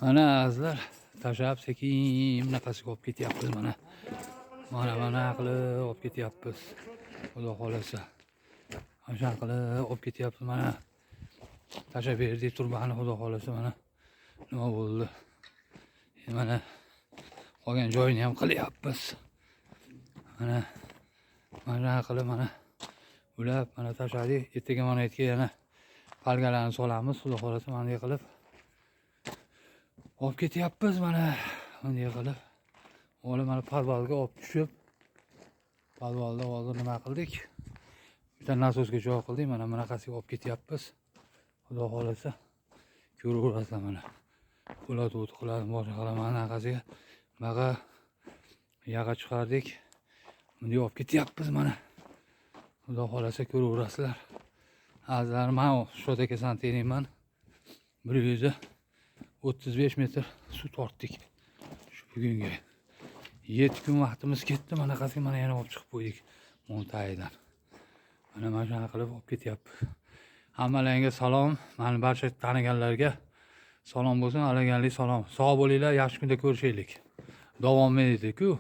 Mana azizlar, tashlab sekin nafasiga olib ketyapmiz mana. Mana qilib olib ketyapmiz. Xudo xolasa. O'sha qilib olib ketyapmiz mana. Tashlab berdik turbani xudo xolasa mana. Nima bo'ldi? Mana qolgan joyini ham qilyapmiz. Mana qilib mana ulab mana tashladik. Ertaga mana aytga yana palgalarni solamiz xudo xolasa mana qilib. Olib ketyapmiz mana. Bunday qilib. O'g'lim mana podvalga olib tushib, podvalda hozir nima qildik? Bitta nasosga joy qildik. Mana bunaqasiga olib ketyapmiz. Xudo xolasa ko'raverasizlar mana. Qo'lat o't qiladi, boshqa qilaman anaqasiga. Baqa yaga chiqardik. Bunday olib ketyapmiz mana. Xudo xolasa ko'raverasizlar. Azizlar, men Shot aka santeniyman. 135 metr suv tortdik. Shu bugunga 7 kun vaqtimiz ketdi. Mana qasiga mana yana olib chiqib qo'ydik Montayidan. Mana shuna qilib olib ketyapmiz. Hammalarga salom. Meni barcha taniganlarga salom bo'lsin, alaganlik salom. Sog' bo'linglar, yaxshi kunda ko'rishaylik. Davom etdik-ku.